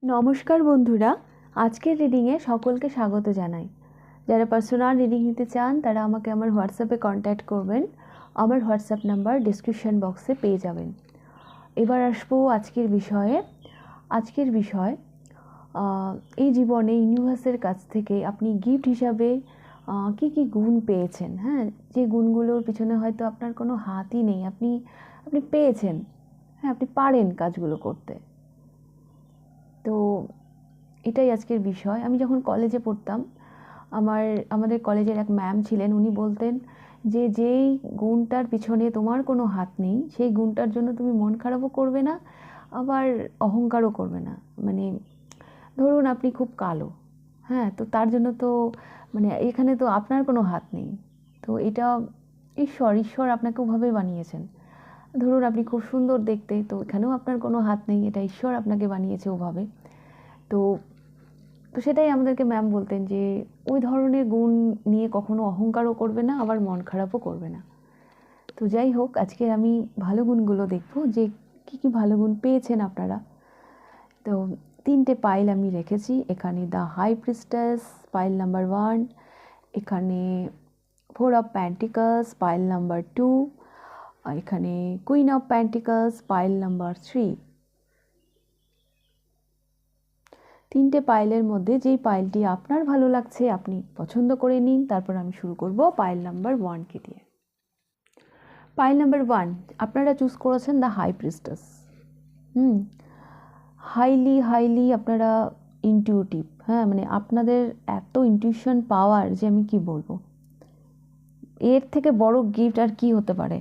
নমস্কার বন্ধুরা, আজকের রিডিংয়ে সকলকে স্বাগত জানাই। যারা পার্সোনাল রিডিং নিতে চান তারা আমাকে আমার হোয়াটসঅ্যাপে কন্ট্যাক্ট করবেন। আমার হোয়াটসঅ্যাপ নাম্বার ডিসক্রিপশন বক্সে পেয়ে যাবেন। এবার আসবো আজকের বিষয়ে। আজকের বিষয় এই জীবনে ইউনিভার্সের কাছ থেকে আপনি গিফট হিসাবে কি কি গুণ পেয়েছেন। হ্যাঁ, যে গুণগুলোর পিছনে হয়তো আপনার কোনো হাতই নেই, আপনি আপনি পেয়েছেন। হ্যাঁ, আপনি পারেন কাজগুলো করতে। তো এটাই আজকের বিষয়। আমি যখন কলেজে পড়তাম, আমাদের কলেজের এক ম্যাম ছিলেন। উনি বলতেন যে যেই গুণটার পিছনে তোমার কোনো হাত নেই, সেই গুণটার জন্য তুমি মন খারাপও করবে না, আবার অহংকারও করবে না। মানে ধরুন আপনি খুব কালো, হ্যাঁ, তো তার জন্য তো মানে এখানে তো আপনার কোনো হাত নেই। তো এটা ঈশ্বর আপনাকে ওভাবে বানিয়েছেন। ধরুন আপনি খুব সুন্দর দেখতে, তো এখানেও আপনার কোনো হাত নেই, এটা ঈশ্বর আপনাকে বানিয়েছে ওভাবে। তো তো সেটাই আমাদেরকে ম্যাম বলতেন যে ওই ধরনের গুণ নিয়ে কখনো অহংকারও করবে না, আবার মন খারাপও করবে না। তো যাই হোক, আজকে আমি ভালো গুণগুলো দেখব যে কী কী ভালো গুণ পেয়েছেন আপনারা। তো 3টে পাইল আমি রেখেছি এখানে। The high priestess pile number 1, এখানে 4 অফ প্যান্টিকলস পাইল নাম্বার 2, এখানে queen of pentacles pile number 3। 3টে পাইলের মধ্যে যেই পাইলটি আপনার ভালো লাগছে আপনি পছন্দ করে নিন। তারপর আমি শুরু করব পাইল নাম্বার 1কে দিয়ে। পাইল নাম্বার 1 আপনারা চুজ করেছেন দ্য হাই প্রিস্টেস। হাইলি আপনারা ইনটিউটিভ। হ্যাঁ, মানে আপনাদের এত ইনটিউশন পাওয়ার যে আমি কি বলবো, এর থেকে বড় গিফট আর কি হতে পারে।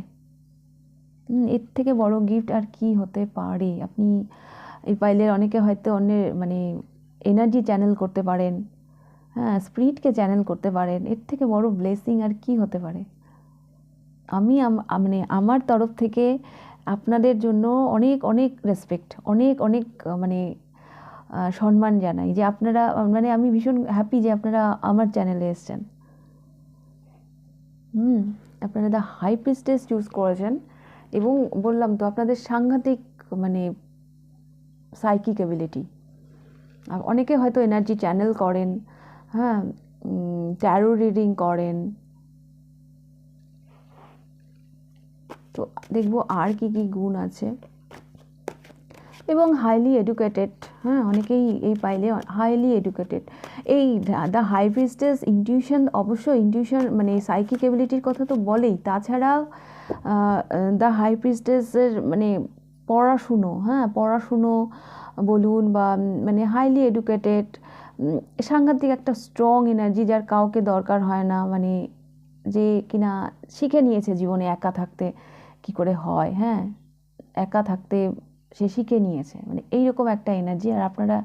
এর থেকে বড় গিফট আর কি হতে পারে। আপনি এই পাইলের অনেকে হয়তো অন্যের মানে এনার্জি চ্যানেল করতে পারেন, হ্যাঁ, স্পিরিটকে চ্যানেল করতে পারেন। এর থেকে বড় ব্লেসিং আর কি হতে পারে। আমি মানে আমার তরফ থেকে আপনাদের জন্য অনেক অনেক রেসপেক্ট, অনেক অনেক মানে সম্মান জানাই যে আপনারা, মানে আমি ভীষণ হ্যাপি যে আপনারা আমার চ্যানেলে এসছেন। আপনারা দ্য হাই প্রিস্টেস চুজ করেছেন এবং বললাম তো আপনাদের সাংঘাতিক মানে সাইকিক এবিলিটি। অনেকে হয়তো এনার্জি চ্যানেল করেন, হ্যাঁ, ট্যারো রিডিং করেন। তো দেখব আর কি কি গুণ আছে। এবং হাইলি এডুকেটেড, হ্যাঁ, অনেকেই এই পাইলে হাইলি এডুকেটেড। এই দ্য হাই প্রিস্টেস ইনটিউশন, অবশ্যই ইনটিউশন মানে সাইকিক এবিলিটির কথা তো বলেই, তাছাড়াও দ্য হাই প্রিস্টেসের মানে পড়াশুনো, হ্যাঁ, পড়াশুনো বলুন বা মানে হাইলি এডুকেটেড, সাংঘাতিক একটা স্ট্রং এনার্জি যার কাউকে দরকার হয় না, মানে যে কিনা শিখে নিয়েছে জীবনে একা থাকতে কি করে হয়। হ্যাঁ, একা থাকতে সে শিখে নিয়েছে, মানে এইরকম একটা এনার্জি। আর আপনারা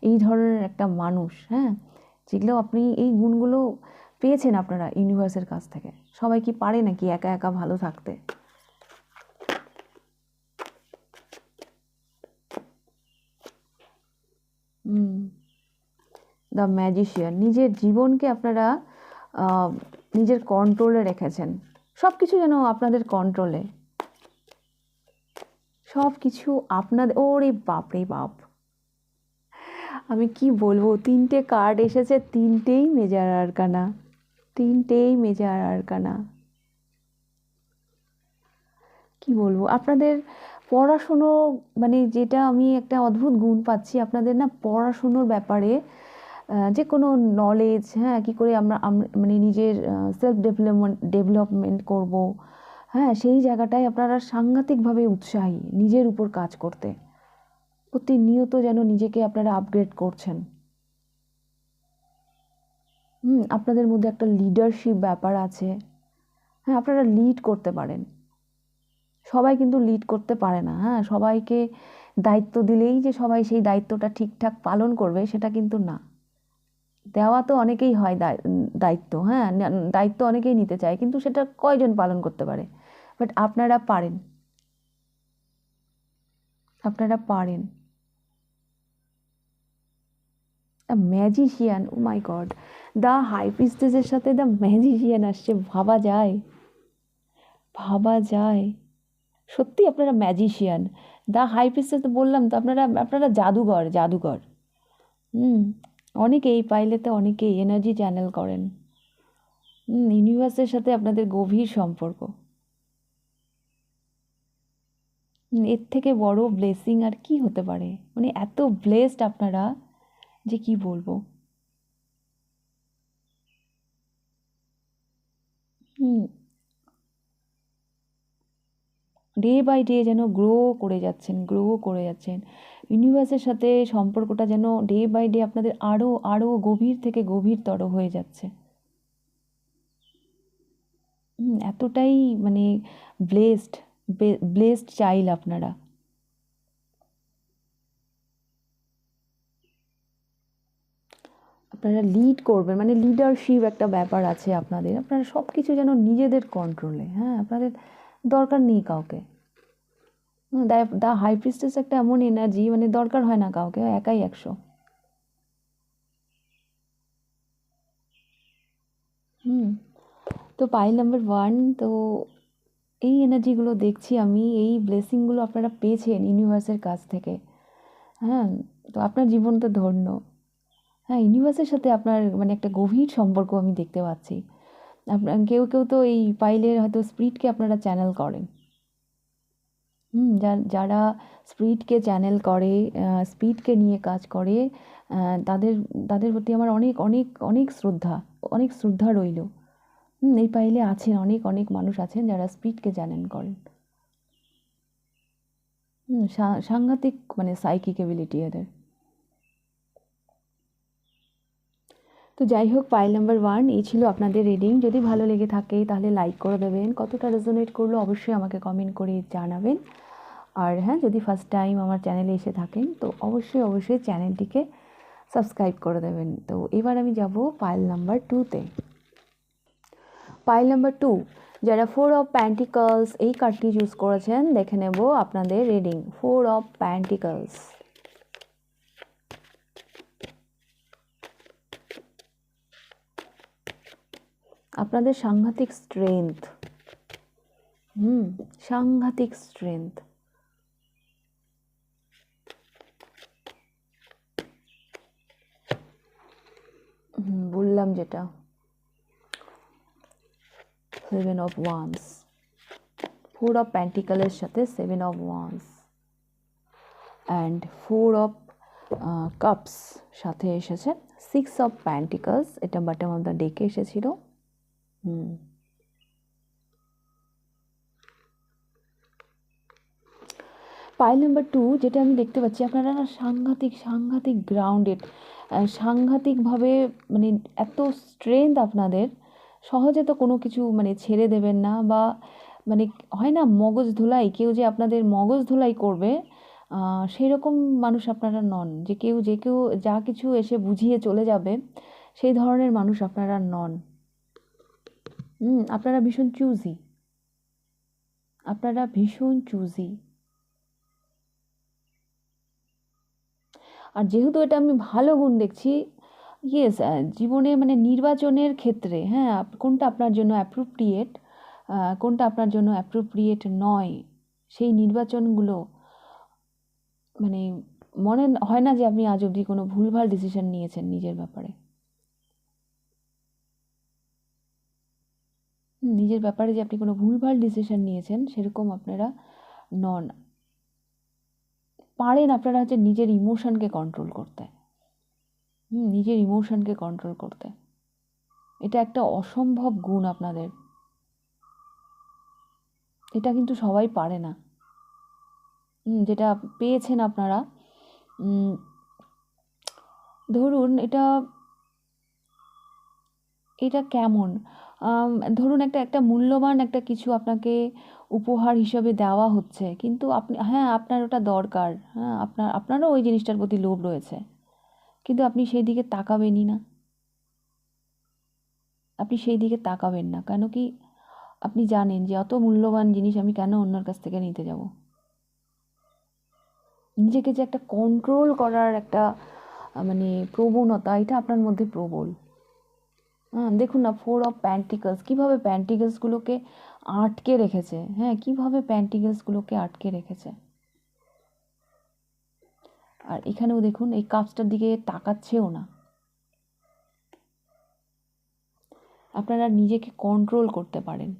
এই ধরনের একটা মানুষ, হ্যাঁ, যেগুলো আপনি এই গুণগুলো পেয়েছেন আপনারা ইউনিভার্সের কাছ থেকে। সবাই কি পারে নাকি একা একা ভালো থাকতে? দ্য ম্যাজিশিয়ান, নিজের জীবনকে আপনারা নিজের কন্ট্রোলে রেখেছেন। সব কিছু যেন আপনাদের কন্ট্রোলে, সব কিছু আপনাদের। ওরে বাপ রে বাপ, আমি কি বলবো, 3টে কার্ড এসেছে, 3টেই মেজার আরকানা, 3টেই মেজার আরকানা। কি বলবো আপনাদের পড়াশুনো, মানে যেটা আমি একটা অদ্ভুত গুণ পাচ্ছি আপনাদের না, পড়াশুনোর ব্যাপারে যে কোনো নলেজ, হ্যাঁ, কী করে আমরা মানে নিজের সেলফ ডেভেলপমেন্ট করব, হ্যাঁ, সেই জায়গাটায় আপনারা সাংঘাতিকভাবে উৎসাহী নিজের উপর কাজ করতে। প্রতিনিয়ত যেন নিজেকে আপনারা আপগ্রেড করছেন। আপনাদের মধ্যে একটা লিডারশিপ ব্যাপার আছে। হ্যাঁ, আপনারা লিড করতে পারেন। সবাই কিন্তু লিড করতে পারে না। হ্যাঁ, সবাইকে দায়িত্ব দিলেই যে সবাই সেই দায়িত্বটা ঠিকঠাক পালন করবে সেটা কিন্তু না। দেওয়া তো অনেকেই হয় দায়িত্ব, হ্যাঁ, দায়িত্ব অনেকেই নিতে চায়, কিন্তু সেটা কয়জন পালন করতে পারে। বাট আপনারা পারেন, আপনারা পারেন। The magician, oh my god, the high প্রিস্টেসের সাথে দ্য ম্যাজিশিয়ান আসছে। ভাবা যায়, ভাবা যায়। সত্যি আপনারা ম্যাজিশিয়ান। দ্য হাই প্রিস্টেস তো বললাম তো, আপনারা আপনারা জাদুঘর, জাদুঘর। হুম, অনেকে এই পাইলেতে অনেকেই এনার্জি চ্যানেল করেন। ইউনিভার্সের সাথে আপনাদের গভীর সম্পর্ক। এর থেকে বড় ব্লেসিং আর কি হতে পারে? মানে এত ব্লেসড আপনারা যে কি বলবো। হুম, ডে বাই ডে যেন গ্রো করে যাচ্ছেন। ইউনিভার্সের সাথে সম্পর্কটা যেন ডে বাই ডে আপনাদের আরও আরও গভীর থেকে গভীরতর হয়ে যাচ্ছে। এতটাই মানে ব্লেসড, ব্লেসড চাইল্ড আপনারা। আপনারা লিড করবেন, মানে লিডারশিপ একটা ব্যাপার আছে আপনাদের। আপনারা সব কিছু যেন নিজেদের কন্ট্রোলে, হ্যাঁ, আপনাদের দরকার নেই কাউকে। দ্য হাই প্রিস্টেস একটা এমন এনার্জি, মানে দরকার হয় না কাউকে, একাই 100। হুম, তো পাইল নাম্বার 1, তো এই এনার্জিগুলো দেখছি আমি, এই ব্লেসিংগুলো আপনারা পেয়েছেন ইউনিভার্সের কাছ থেকে। হ্যাঁ, তো আপনার জীবন তো ধন্য। হ্যাঁ, ইউনিভার্সের সাথে আপনার মানে একটা গভীর সম্পর্ক আমি দেখতে পাচ্ছি। আপনার কেউ কেউ তো এই পাইলের হয়তো স্পিরিটকে আপনারা চ্যানেল করেন। যারা স্পিরিটকে চ্যানেল করে, স্পিরিটকে নিয়ে কাজ করে, তাদের তাদের প্রতি আমার অনেক অনেক অনেক শ্রদ্ধা, অনেক শ্রদ্ধা রইল। এই পাইলে আছেন অনেক অনেক মানুষ আছেন যারা স্পিরিটকে চ্যানেল করেন। সাংঘাতিক মানে সাইকিক এবিলিটি এদের। তো যাই হোক, পাইল নাম্বার 1 এই ছিল আপনাদের রিডিং। যদি ভালো লেগে থাকে তাহলে লাইক করে দেবেন, কতটা রেজোনেট করলো অবশ্যই আমাকে কমেন্ট করে জানাবেন। আর হ্যাঁ, যদি ফার্স্ট টাইম আমার চ্যানেলে এসে থাকেন তো অবশ্যই অবশ্যই চ্যানেলটিকে সাবস্ক্রাইব করে দেবেন। তো এবার আমি যাব পাইল নাম্বার 2তে। পাইল নাম্বার 2, যারা 4 অফ প্যান্টিকলস এই কার্ডটি চুজ করেছেন, দেখে নেব আপনাদের রিডিং। 4 of pentacles. আপনাদের সাংঘাতিক স্ট্রেংথ। সাংঘাতিক স্ট্রেংথ। বললাম যেটা, 7 অফ ওয়ান্স, 4 অফ প্যান্টিকলের সাথে 7 of wands and 4 of cups সাথে এসেছে 6 অফ প্যান্টিকলস, এটা বটম অফ দ্য ডেকে এসেছিল। পাইল নাম্বার 2, যেটা আমি দেখতে পাচ্ছি, আপনারা না সাংঘাতিক সাংঘাতিক গ্রাউন্ডেড, সাংঘাতিকভাবে মানে এত স্ট্রেংথ আপনাদের, সহজে তো কোনো কিছু মানে ছেড়ে দেবেন না, বা মানে হয় না মগজ ধুলাই, কেউ যে আপনাদের মগজ ধুলাই করবে, সেই রকম মানুষ আপনারা নন, যে কেউ যা কিছু এসে বুঝিয়ে চলে যাবে, সেই ধরনের মানুষ আপনারা নন। আপনারা ভীষণ চুজি, আপনারা ভীষণ চুজি। আর যেহেতু এটা আমি ভালো গুণ দেখছি, ইয়েস, জীবনে মানে নির্বাচনের ক্ষেত্রে, হ্যাঁ, কোনটা আপনার জন্য অ্যাপ্রোপ্রিয়েট, কোনটা আপনার জন্য অ্যাপ্রোপ্রিয়েট নয়, সেই নির্বাচনগুলো মানে মনে হয় না যে আপনি আজ অবধি কোনো ভুলভাল ডিসিশন নিয়েছেন নিজের ব্যাপারে। নিজের ব্যাপারে যে আপনি কোনো ভুলভাল ডিসিশন নিয়েছেন সেরকম আপনারা নন। পারেন আপনারা হচ্ছে নিজের ইমোশনকে কন্ট্রোল করতে। নিজের ইমোশনকে কন্ট্রোল করতে, এটা একটা অসম্ভব গুণ আপনাদের। এটা কিন্তু সবাই পারে না। যেটা পেয়েছেন আপনারা, ধরুন এটা এটা কেমন, ধরুন একটা মূল্যবান একটা কিছু আপনাকে উপহার হিসাবে দেওয়া হচ্ছে, কিন্তু আপনি, হ্যাঁ, আপনার ওটা দরকার, হ্যাঁ, আপনারও ওই জিনিসটার প্রতি লোভ রয়েছে, কিন্তু আপনি সেই দিকে তাকাবেনই না। আপনি সেই দিকে তাকাবেন না, কেন কি আপনি জানেন যে অত মূল্যবান জিনিস আমি কেন অন্যের কাছ থেকে নিতে যাব। নিজেকে যে একটা কন্ট্রোল করার একটা মানে প্রবণতা, এটা আপনার মধ্যে প্রবল। দেখুন না, 4 অফ প্যান্টিকলস কীভাবে প্যান্টিকলসগুলোকে আটকে রেখেছে, হ্যাঁ, কীভাবে প্যান্টিকলসগুলোকে আটকে রেখেছে। আর এখানেও দেখুন এই কাপসটার দিকে তাকাচ্ছেও না। আপনারা নিজেকে কন্ট্রোল করতে পারেন,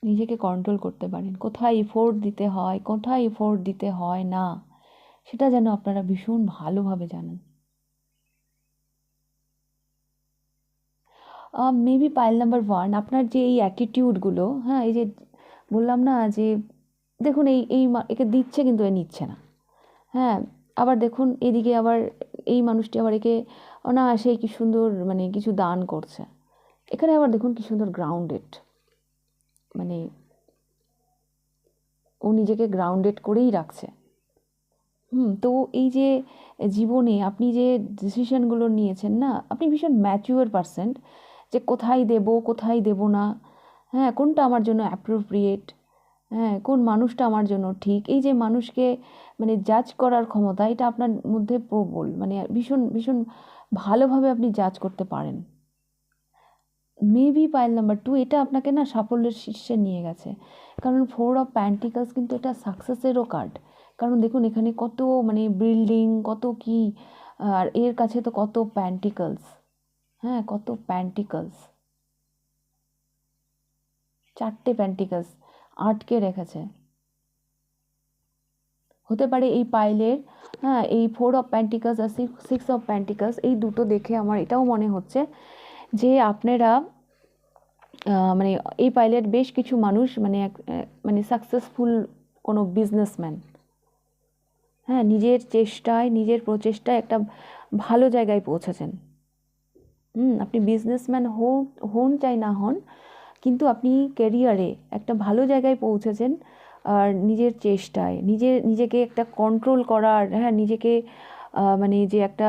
নিজেকে কন্ট্রোল করতে পারেন। কোথায় এফোর্ট দিতে হয়, কোথায় এফোর্ট দিতে হয় না, সেটা যেন আপনারা ভীষণ ভালোভাবে জানেন। মেবি পাইল নাম্বার 1, আপনার যে এই অ্যাটিটিউডগুলো, হ্যাঁ, এই যে বললাম না যে দেখুন একে দিচ্ছে কিন্তু এ নিচ্ছে না, হ্যাঁ, আবার দেখুন এদিকে আবার এই মানুষটি আবার একে অনায়াসে কি সুন্দর মানে কিছু দান করছে। এখানে আবার দেখুন কি সুন্দর গ্রাউন্ডেড, মানে ও নিজেকে গ্রাউন্ডেড করেই রাখছে। তো এই যে জীবনে আপনি যে ডিসিশনগুলো নিয়েছেন না, আপনি ভীষণ ম্যাচিওর পারসন, যে কোথায় দেব কোথায় দেব না, হ্যাঁ, কোনটা আমার জন্য অ্যাপ্রোপ্রিয়েট, হ্যাঁ, কোন মানুষটা আমার জন্য ঠিক, এই যে মানুষকে মানে জাজ করার ক্ষমতা, এটা আপনার মধ্যে প্রবল, মানে ভীষণ ভীষণ ভালোভাবে আপনি জাজ করতে পারেন। মেবি পাইল নাম্বার 2 এটা আপনাকে না সাফল্যের শীর্ষে নিয়ে গেছে, কারণ 4 অফ প্যান্টিকলস কিন্তু এটা সাকসেসেরও কার্ড। কারণ দেখুন এখানে কত মানে বিল্ডিং, কত কি, আর এর কাছে তো কত প্যান্টিকলস, হ্যাঁ, কত প্যান্টিকলস, 4টে প্যান্টিকলস আটকে রেখেছে। হতে পারে এই পাইলের, হ্যাঁ, এই 4 অফ প্যান্টিকলস আর 6 অফ প্যান্টিকলস, এই দুটো দেখে আমার এটাও মনে হচ্ছে যে আপনারা মানে এই পাইলের বেশ কিছু মানুষ মানে মানে সাকসেসফুল কোনো বিজনেসম্যান, হ্যাঁ, নিজের চেষ্টায় নিজের প্রচেষ্টায় একটা ভালো জায়গায় পৌঁছেছেন। আপনি বিজনেসম্যান হন চাই না হন, কিন্তু আপনি ক্যারিয়ারে একটা ভালো জায়গায় পৌঁছেছেন। আর নিজের চেষ্টায় নিজেকে একটা কন্ট্রোল করার, হ্যাঁ, নিজেকে মানে যে একটা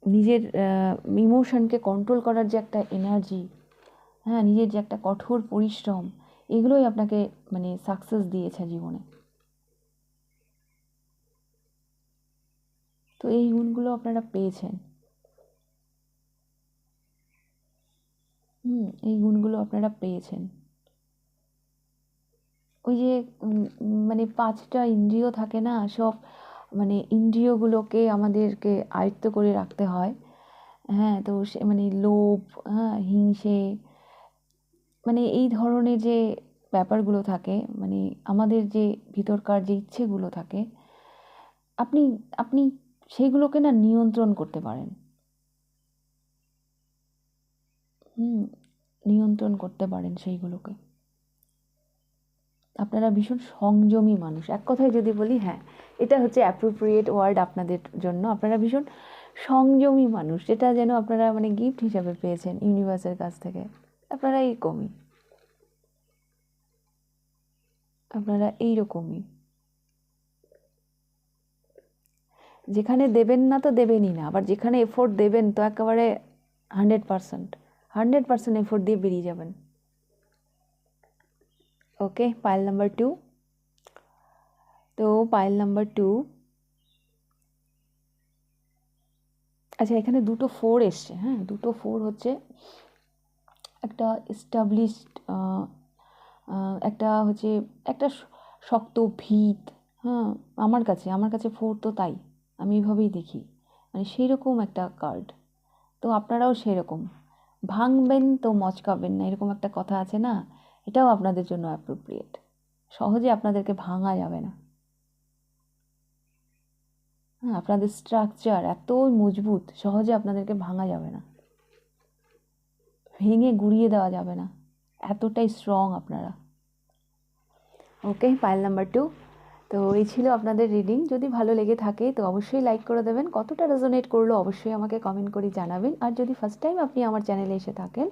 নিজের ইমোশনকে কন্ট্রোল করার যে একটা এনার্জি, হ্যাঁ, নিজের যে একটা কঠোর পরিশ্রম, এগুলোই আপনাকে মানে সাকসেস দিয়েছে জীবনে। তো এই গুণগুলো আপনারা পেয়েছেন, এই গুণগুলো আপনারা পেয়েছেন। ওই যে মানে 5টা ইন্দ্রিয় থাকে না, সব মানে ইন্দ্রিয়গুলোকে আমাদেরকে আয়ত্ত করে রাখতে হয়, হ্যাঁ, তো সে মানে লোভ, হ্যাঁ, হিংসে, মানে এই ধরনের যে ব্যাপারগুলো থাকে, মানে আমাদের যে ভিতরকার যে ইচ্ছেগুলো থাকে, আপনি আপনি সেইগুলোকে না নিয়ন্ত্রণ করতে পারেন, নিয়ন্ত্রণ করতে পারেন সেইগুলোকে। আপনারা ভীষণ সংযমী মানুষ, এক কথায় যদি বলি, হ্যাঁ, এটা হচ্ছে অ্যাপ্রোপ্রিয়েট ওয়ার্ড আপনাদের জন্য। আপনারা ভীষণ সংযমী মানুষ, যেটা যেন আপনারা মানে গিফট হিসাবে পেয়েছেন ইউনিভার্সের কাছ থেকে। আপনারা এইরকমই, যেখানে দেবেন না তো দেবেনই না, আবার যেখানে এফোর্ট দেবেন তো একেবারে 100% এফোর্ট দিয়ে বেরিয়ে যাবেন। ওকে, পাইল নাম্বার 2। তো পাইল নাম্বার 2, আচ্ছা, এখানে দুটো 4 এসছে, হ্যাঁ, দুটো 4 হচ্ছে একটা এস্টাবলিশড, একটা হচ্ছে একটা শক্ত ভিত, হ্যাঁ, আমার কাছে 4 তো তাই আমি এইভাবেই দেখি, মানে সেই রকম একটা কার্ড। তো আপনারাও সেরকম, ভাঙবেন তো মচকাবেন না, এরকম একটা কথা আছে না, এটাও আপনাদের জন্য অ্যাপ্রোপ্রিয়েট। সহজে আপনাদেরকে ভাঙা যাবে না, হ্যাঁ, আপনাদের স্ট্রাকচার এতই মজবুত, সহজে আপনাদেরকে ভাঙা যাবে না, ভেঙে গুঁড়িয়ে দেওয়া যাবে না, এতটাই স্ট্রং আপনারা। ওকে, পাইল নাম্বার 2। তো এই ছিল আপনাদের রিডিং। যদি ভালো লেগে থাকে তো অবশ্যই লাইক করে দেবেন, কতটা রেজোনেট করলো অবশ্যই আমাকে কমেন্ট করে জানাবেন। আর যদি ফার্স্ট টাইম আপনি আমার চ্যানেলে এসে থাকেন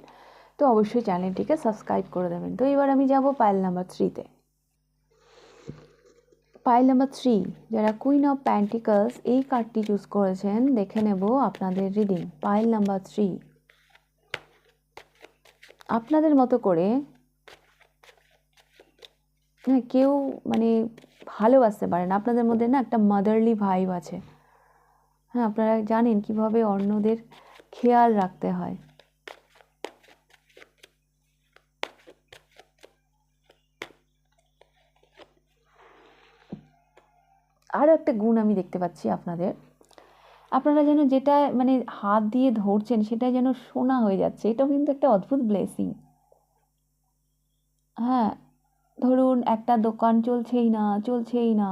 তো অবশ্যই চ্যানেলটিকে সাবস্ক্রাইব করে দেবেন। তো এবার আমি যাব পাইল নাম্বার 3-তে। পাইল নাম্বার 3, যারা কুইন অফ প্যান্টিকলস এই কার্ডটি চুজ করেছেন, দেখে নেব আপনাদের রিডিং। পাইল নাম্বার 3, আপনাদের মতো করে, হ্যাঁ, কেউ মানে ভালোবাসতে পারেন, আপনাদের মধ্যে না একটা মাদারলি ভাইব আছে, হ্যাঁ, আপনারা জানেন কিভাবে অন্যদের খেয়াল রাখতে হয়। আরও একটা গুণ আমি দেখতে পাচ্ছি আপনাদের, আপনারা যেন যেটা মানে হাত দিয়ে ধরছেন সেটা যেন সোনা হয়ে যাচ্ছে। এটাও কিন্তু একটা অদ্ভুত ব্লেসিং। হ্যাঁ, ধরুন একটা দোকান চলছেই না।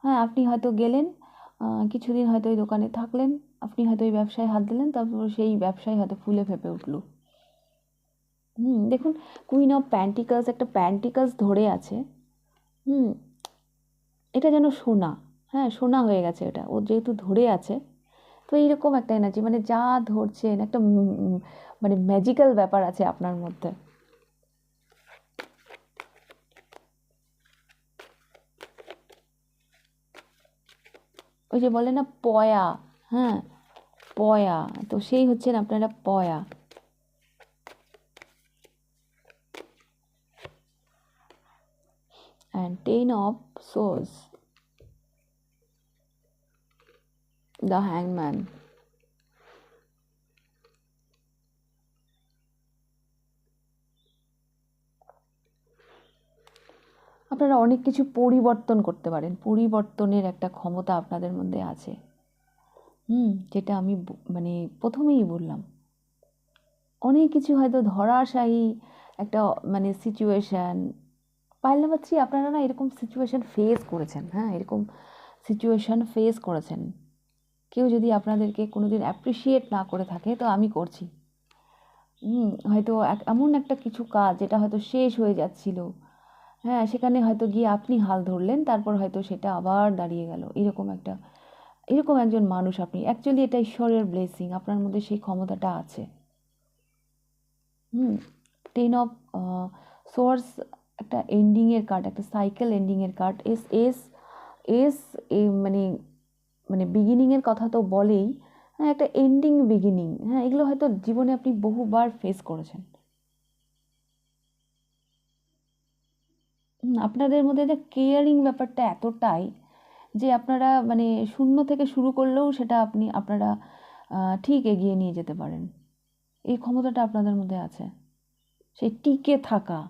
হ্যাঁ, আপনি হয়তো গেলেন, কিছুদিন হয়তো ওই দোকানে থাকলেন, আপনি হয়তো ওই ব্যবসায় হাত দিলেন, তারপর সেই ব্যবসায় হয়তো ফুলে ফেঁপে উঠল। দেখুন কুইন অফ প্যান্টিকালস, একটা প্যান্টিকালস ধরে আছে। এটা যেন সোনা, হ্যাঁ সোনা হয়ে গেছে এটা, ও যেহেতু ধরে আছে। তো এইরকম একটা এনার্জি, মানে যা ধরছেন একটা মানে ম্যাজিক্যাল ব্যাপার আছে আপনার মধ্যে। ওই যে বলে না পয়া, হ্যাঁ পয়া, তো সেই হচ্ছেন আপনারা পয়া। and 10 of swords, the hangman. আপনারা অনেক কিছু পরিবর্তন করতে পারেন, পরিবর্তনের একটা ক্ষমতা আপনাদের মধ্যে আছে। যেটা আমি মানে প্রথমেই বললাম, অনেক কিছু হয়তো ধরাশায়ী একটা মানে সিচুয়েশান, পাইল নাম্বার 3 আপনারা না এরকম সিচুয়েশান ফেস করেছেন। হ্যাঁ, এরকম সিচুয়েশান ফেস করেছেন। কেউ যদি আপনাদেরকে কোনোদিন অ্যাপ্রিসিয়েট না করে থাকে, তো আমি করছি। হয়তো এমন একটা কিছু কাজ যেটা হয়তো শেষ হয়ে যাচ্ছিল, হ্যাঁ সেখানে হয়তো গিয়ে আপনি হাল ধরলেন, তারপর হয়তো সেটা আবার দাঁড়িয়ে গেল। এরকম একজন মানুষ আপনি। অ্যাকচুয়ালি এটা ঈশ্বরের ব্লেসিং, আপনার মধ্যে সেই ক্ষমতাটা আছে। 10 অফ সোর্স একটা এন্ডিংয়ের কার্ড, একটা সাইকেল এন্ডিংয়ের কার্ড। এস এস এস মানে মানে বিগিনিংয়ের কথা তো বলেই, হ্যাঁ একটা এন্ডিং বিগিনিং। হ্যাঁ, এগুলো হয়তো জীবনে আপনি বহুবার ফেস করেছেন। আপনাদের মধ্যে যে কেয়ারিং ব্যাপারটা এতটাই যে আপনারা মানে শূন্য থেকে শুরু করলেও সেটা আপনারা ঠিক এগিয়ে নিয়ে যেতে পারেন। এই ক্ষমতাটা আপনাদের মধ্যে আছে, সেই টিকে থাকা।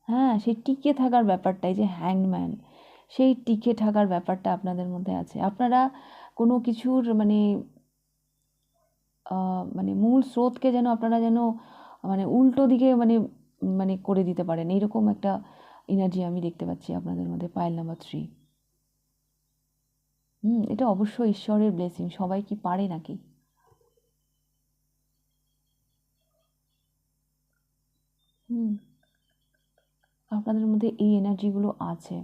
হ্যাঁ, সেই টিকে থাকার ব্যাপারটাই যে হ্যাংম্যান, সেই টিকে থাকার ব্যাপারটা আপনাদের মধ্যে আছে। আপনারা কোনো কিছুর মানে মানে মূল স্রোতকে যেন আপনারা যেন মানে উল্টো দিকে মানে মানে করে দিতে পারেন, এইরকম একটা এনার্জি আমি দেখতে পাচ্ছি আপনাদের মধ্যে। Pile number 3। এটা অবশ্যই ঈশ্বরের ব্লেসিং। সবাই কি পারে নাকি? আপনাদের মধ্যে এই এনার্জিগুলো আছে।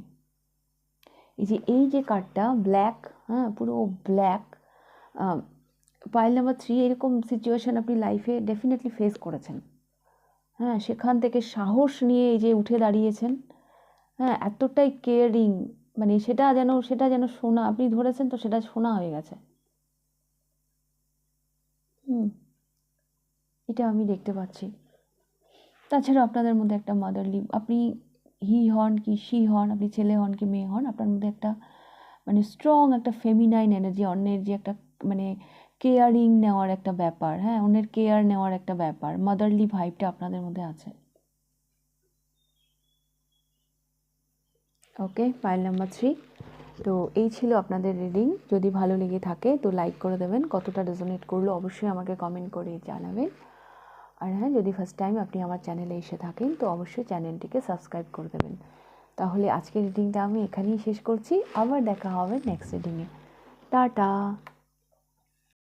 এই যে কার্ডটা ব্ল্যাক, হ্যাঁ পুরো ব্ল্যাক, পাইল নাম্বার 3, এরকম সিচুয়েশান আপনি লাইফে ডেফিনেটলি ফেস করেছেন। হ্যাঁ, সেখান থেকে সাহস নিয়ে এই যে উঠে দাঁড়িয়েছেন। হ্যাঁ, এতটাই কেয়ারিং, মানে সেটা যেন সোনা আপনি ধরেছেন, তো সেটা সোনা হয়ে গেছে। এটা আমি দেখতে পাচ্ছি। তাছাড়া আপনাদের মধ্যে একটা মাদারলি, আপনি হি হন কি শি হন, আপনি ছেলে হন কি মেয়ে হন, আপনার মধ্যে একটা মানে স্ট্রং একটা ফেমিনাইন এনার্জি, অন্যের যে একটা মানে কেয়ারিং নেওয়ার একটা ব্যাপার, হ্যাঁ অন্যের কেয়ার নেওয়ার একটা ব্যাপার, মাদারলি ভাইবটা আপনাদের মধ্যে আছে। ওকে, পাইল নাম্বার 3। তো এই ছিল আপনাদের রিডিং। যদি ভালো লেগে থাকে তো লাইক করে দেবেন, কতটা রেজোনেট করলো অবশ্যই আমাকে কমেন্ট করে জানাবেন। আর হ্যাঁ, যদি ফার্স্ট টাইম আপনি আমার চ্যানেলে এসে থাকেন তো অবশ্যই চ্যানেলটিকে সাবস্ক্রাইব করে দেবেন। তাহলে আজকের রিডিংটা আমি এখানেই শেষ করছি, আবার দেখা হবে নেক্সট রিডিংয়ে। টাটা।